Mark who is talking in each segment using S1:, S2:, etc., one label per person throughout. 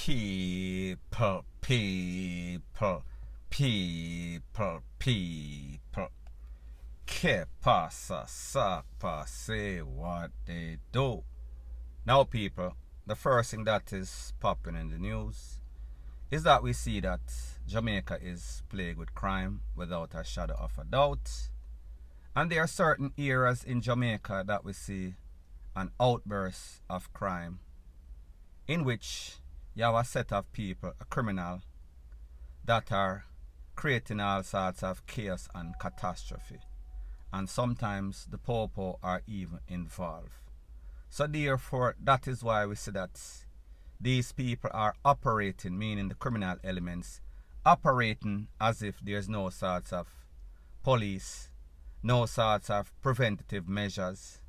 S1: People, people, people, people. Que pasa, sapa, say what they do. Now, people, the first thing that is popping in the news is that we see that Jamaica is plagued with crime without a shadow of a doubt. And there are certain areas in Jamaica that we see an outburst of crime in which you have a set of people, a criminal, that are creating all sorts of chaos and catastrophe. And sometimes the poor are even involved. So therefore, that is why we see that these people are operating, meaning the criminal elements, operating as if there's no sorts of police, no sorts of preventative measures.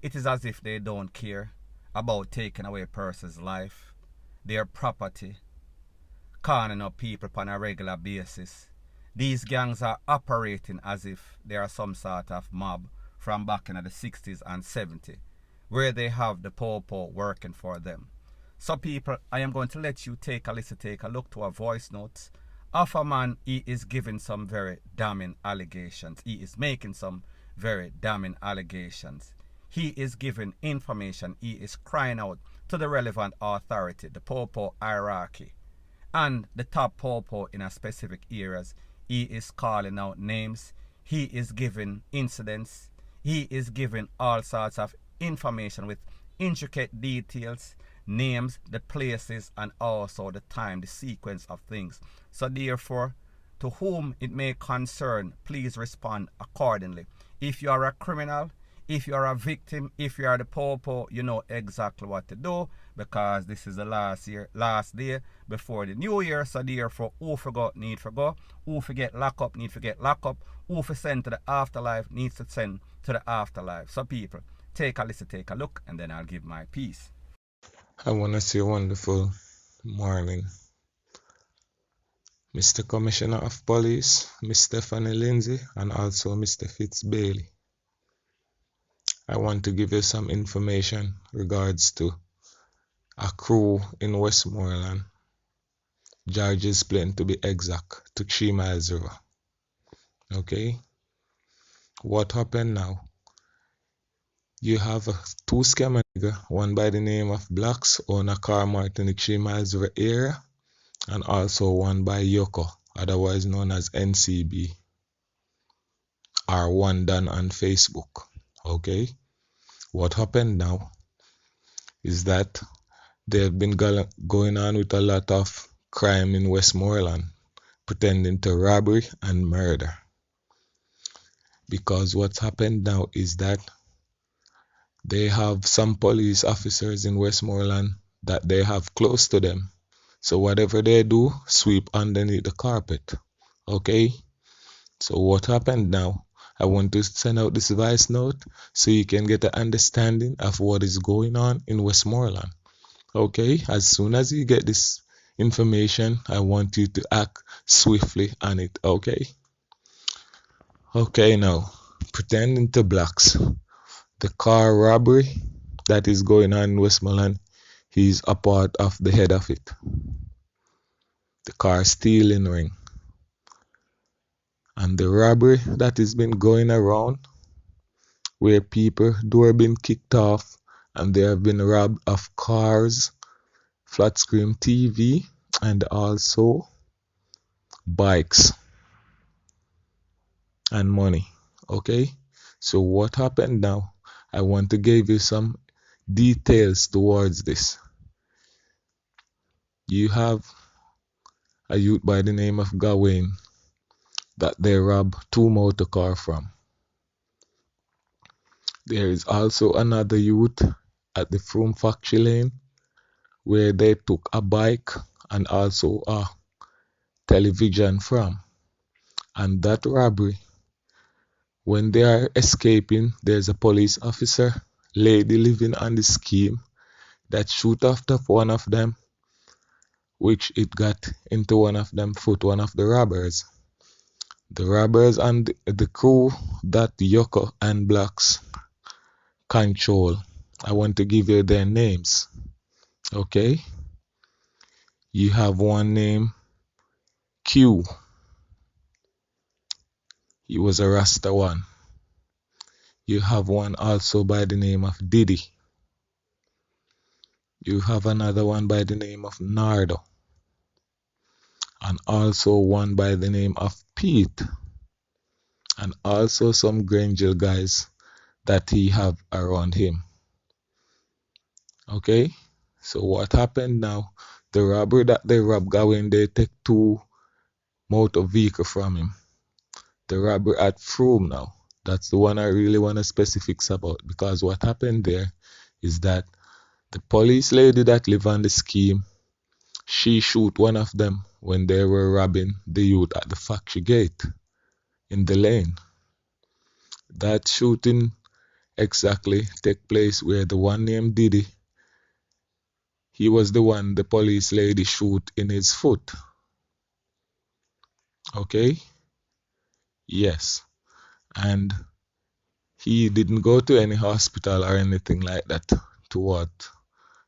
S1: It is as if they don't care about taking away a person's life, their property, conning up people on a regular basis. These gangs are operating as if they are some sort of mob from back in the 60s and 70s, where they have the poor working for them. So people, I am going to let you take a listen, take a look to a voice note of a man. He is giving some very damning allegations. He is making some very damning allegations. He is giving information. He is crying out to the relevant authority, the poor hierarchy, and the top poor in a specific areas. He is calling out names. He is giving incidents. He is giving all sorts of information with intricate details, names, the places, and also the time, the sequence of things. So therefore, to whom it may concern, please respond accordingly. If you are a criminal, if you are a victim, if you are the poor, you know exactly what to do, because this is the last day before the new year. So therefore, who forgot need for go, who forget lock up need to get lock up, who for send to the afterlife needs to send to the afterlife. So people, take a listen, take a look, and then I'll give my piece.
S2: I want to say a wonderful morning, Mr. Commissioner of Police, Miss Stephanie Lindsay, and also Mr. Fitz Bailey. I want to give you some information regards to a crew in Westmoreland, George's Plain to be exact, to 3 miles river. Okay, what happened now? You have two scammer nigga, one by the name of Blacks, own a car mart in the 3 miles river area, and also one by Yoko, otherwise known as NCB, or One Done on Facebook. Okay, what happened now is that they've been going on with a lot of crime in Westmoreland, pretending to robbery and murder. Because what's happened now is that they have some police officers in Westmoreland that they have close to them. So whatever they do, sweep underneath the carpet. Okay? So what happened now? I want to send out this voice note so you can get an understanding of what is going on in Westmoreland. Okay? As soon as you get this information, I want you to act swiftly on it. Okay? Okay, now, pretending to Blacks. The car robbery that is going on in Westmoreland, he's a part of the head of it. The car stealing ring. And the robbery that has been going around, where people door been kicked off and they have been robbed of cars, flat screen TV, and also bikes and money. Okay, so what happened now? I want to give you some details towards this. You have a youth by the name of Gawain that they robbed 2 motor cars from. There is also another youth at the Froome Factory Lane where they took a bike and also a television from. And that robbery, when they are escaping, there's a police officer, lady living on the scheme, that shoot after one of them, which it got into one of them foot, one of the robbers. The robbers and the crew that Yoko and Blacks control. I want to give you their names. Okay? You have one named Q. He was a Rasta one. You have one also by the name of Diddy. You have another one by the name of Nardo. And also one by the name of Pete. And also some Granger guys that he have around him. Okay? So what happened now? The robbery that they robbed Gawain, they take 2 motor vehicle from him. The robbery at Froome now. That's the one I really want to specifics about, because what happened there is that the police lady that live on the scheme, she shoot one of them when they were robbing the youth at the factory gate in the lane. That shooting exactly take place where the one named Diddy, he was the one the police lady shoot in his foot. Okay? Yes. And he didn't go to any hospital or anything like that, to what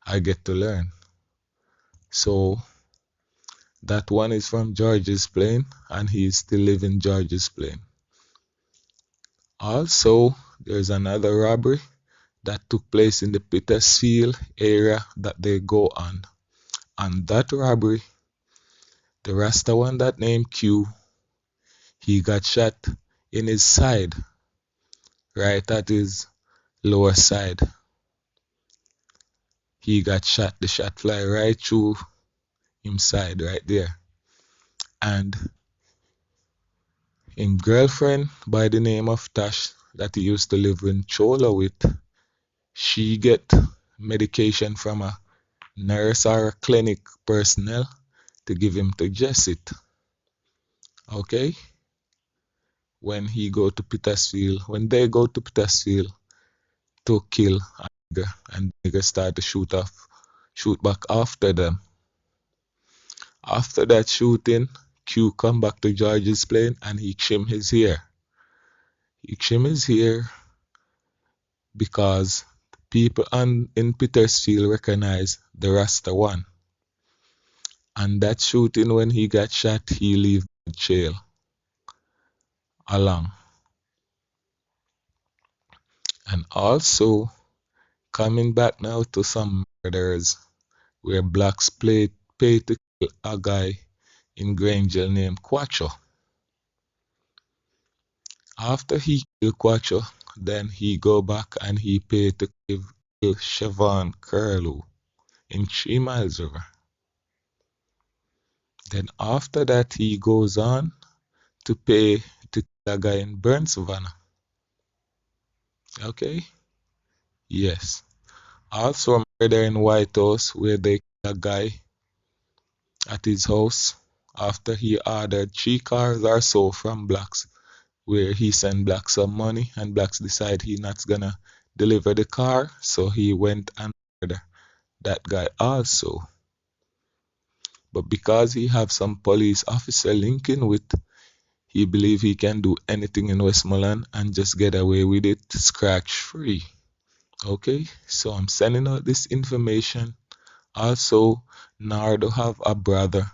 S2: I get to learn. So that one is from George's Plain, and he is still living George's Plain. Also, there's another robbery that took place in the Petersfield area that they go on. And that robbery, the Rasta one that named Q, he got shot in his side, right at his lower side. He got shot, the shot fly right through him side right there. And him girlfriend by the name of Tash that he used to live in Chola with, she get medication from a nurse or a clinic personnel to give him to Jessit. Okay? When they go to Petersfield to kill a nigger, and the nigger start to shoot back after them. After that shooting, Q come back to George's Plain and he trim his hair. He trim his hair because people in Petersfield recognize the Rasta one. And that shooting, when he got shot, he leave jail along. And also, coming back now to some murders where blacks pay to kill a guy in Granger named Quacho. After he killed Quacho, then he go back and he pay to kill Siobhan Curlew in 3 Miles River. Then after that he goes on to pay to kill a guy in Burn Savannah. Okay? Yes. Also a murder in White House where they kill a guy at his house after he ordered 3 cars or so from blacks, where he sent blacks some money and blacks decide he not gonna deliver the car, so he went and murdered that guy also. But because he have some police officer linking with, he believe he can do anything in Westmoreland and just get away with it scratch free. Okay, so I'm sending out this information. Also, Nardo have a brother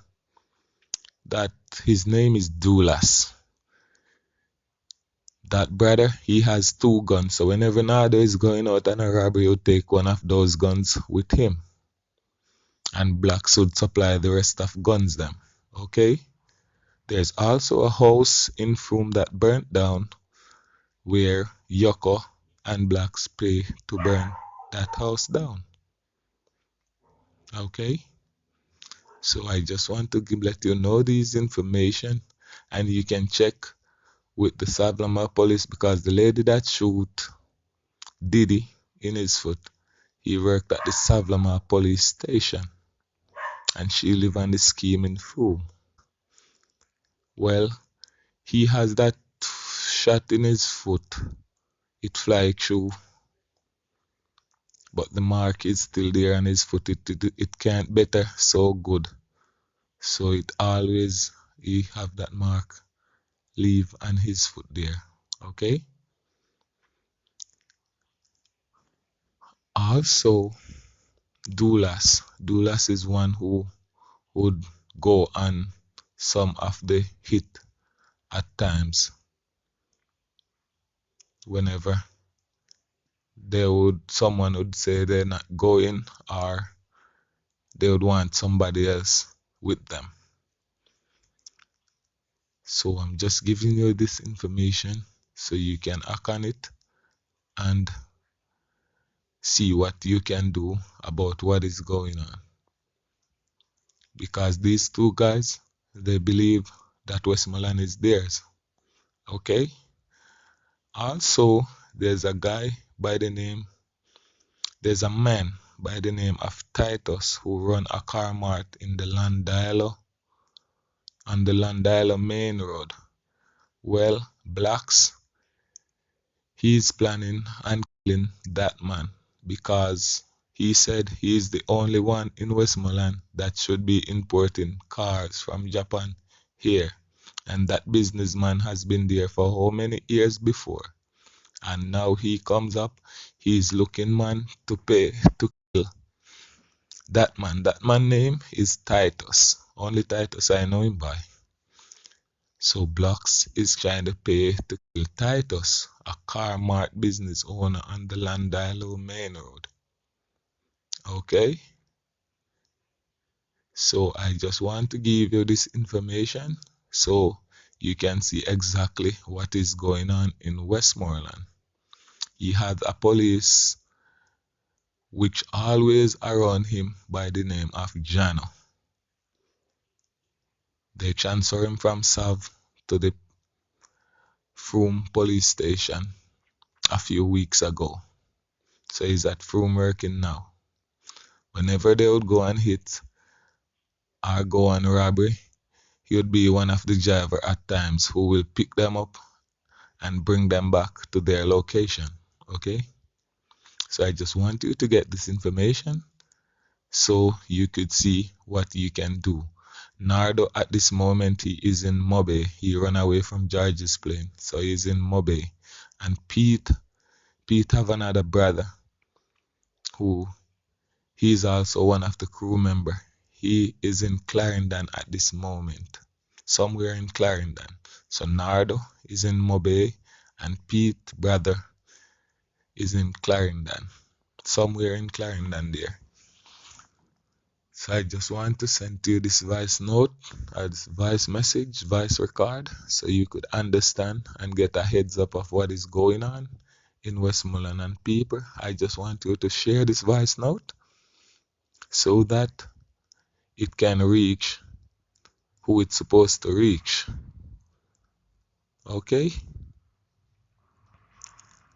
S2: that his name is Doulas. That brother, he has 2 guns, so whenever Nardo is going out on a robbery, he'll take one of those guns with him. And blacks would supply the rest of guns them. Okay? There's also a house in Froome that burnt down where Yoko and blacks pay to burn that house down. Okay? So I just want to let you know this information, and you can check with the Savlama police, because the lady that shoot Diddy in his foot, he worked at the Savlama police station, and she live on the scheme in Froome. Well, he has that shot in his foot. It fly through, but the mark is still there on his foot. It can't better so good. So it always, he have that mark leave on his foot there. Okay? Also, Doulas is one who would go on some of the hit at times whenever someone would say they're not going, or they would want somebody else with them. So I'm just giving you this information so you can act on it and see what you can do about what is going on. Because these two guys, they believe that Westmoreland is theirs. Okay? Also, there's a man by the name of Titus who run a car mart in the Landilo, on the Landilo main road. Well, Blacks, he's planning on killing that man because he said he's the only one in Westmoreland that should be importing cars from Japan here. And that businessman has been there for how many years before? And now he comes up, he's looking man to kill that man. That man's name is Titus. Only Titus I know him by. So Blocks is trying to pay to kill Titus, a car mart business owner on the Landilo main road. Okay? So I just want to give you this information so you can see exactly what is going on in Westmoreland. He had a police which always around him by the name of Jano. They transfer him from Sav to the Froome police station a few weeks ago. So he's at Froome working now. Whenever they would go and hit or go on robbery, he would be one of the driver at times who will pick them up and bring them back to their location. Okay? So I just want you to get this information so you could see what you can do. Nardo at this moment, he is in Mobe. He ran away from George's plane, so he's in Mobe. And Pete have another brother who he's also one of the crew member. He is in Clarendon at this moment, somewhere in Clarendon. So Nardo is in Mobe and Pete brother is in Clarendon, somewhere in Clarendon there. So I just want to send to you this voice note, or this voice message, voice record, so you could understand and get a heads up of what is going on in Westmoreland. And people, I just want you to share this voice note so that it can reach who it's supposed to reach. Okay?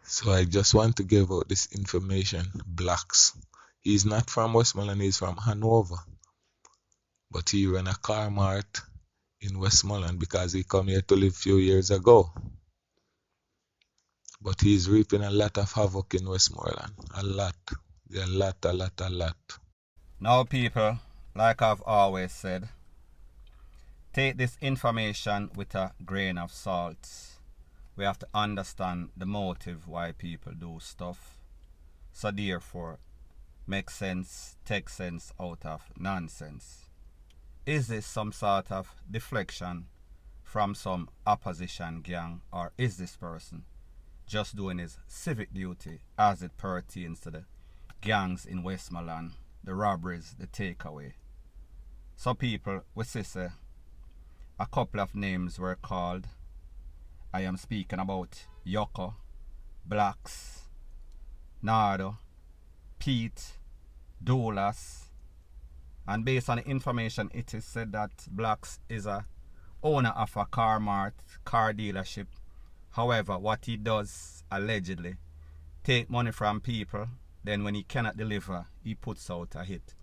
S2: So I just want to give out this information. Blacks. He's not from Westmoreland, he's from Hanover. But he ran a car mart in Westmoreland because he come here to live a few years ago. But he's reaping a lot of havoc in Westmoreland. A lot. A lot.
S1: Now people, like I've always said, take this information with a grain of salt. We have to understand the motive why people do stuff. So therefore, make sense, take sense out of nonsense. Is this some sort of deflection from some opposition gang, or is this person just doing his civic duty as it pertains to the gangs in Westmoreland, the robberies, the takeaway? So people, we say a couple of names were called. I am speaking about Yoko, Blacks, Nardo, Pete, Doulas, and based on the information, it is said that Blacks is a owner of a car mart, car dealership. However, what he does, allegedly, take money from people, then when he cannot deliver, he puts out a hit.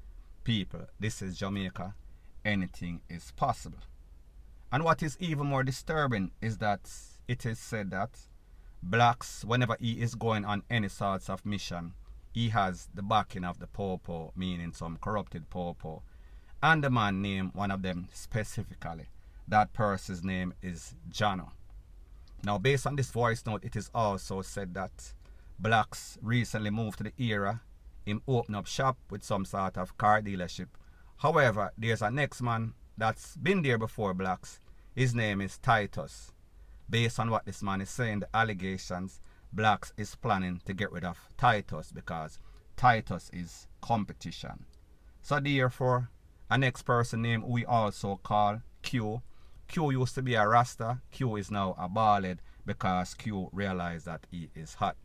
S1: People, this is Jamaica. Anything is possible. And what is even more disturbing is that it is said that Blacks, whenever he is going on any sorts of mission, he has the backing of the Popo, meaning some corrupted Popo. And the man named one of them specifically. That person's name is Jano. Now, based on this voice note, it is also said that Blacks recently moved to the area. Him open up shop with some sort of car dealership. However, there's a next man that's been there before blacks. His name is Titus. Based on what this man is saying, the allegations, blacks is planning to get rid of Titus because Titus is competition. So therefore, a next person named we also call Q. Q used to be a Rasta. Q is now a bald because Q realized that he is hot.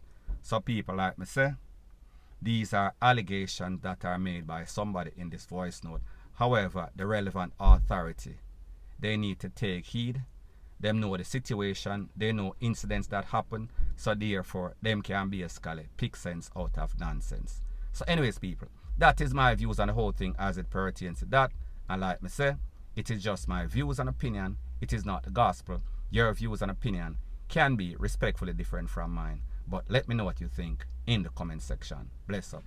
S1: So people like me say, these are allegations that are made by somebody in this voice note. However, the relevant authority, they need to take heed. Them know the situation. They know incidents that happen. So therefore, them can be a scholar, pick sense out of nonsense. So anyways, people, that is my views on the whole thing as it pertains to that. And like me say, it is just my views and opinion. It is not the gospel. Your views and opinion can be respectfully different from mine. But let me know what you think in the comment section. Bless up.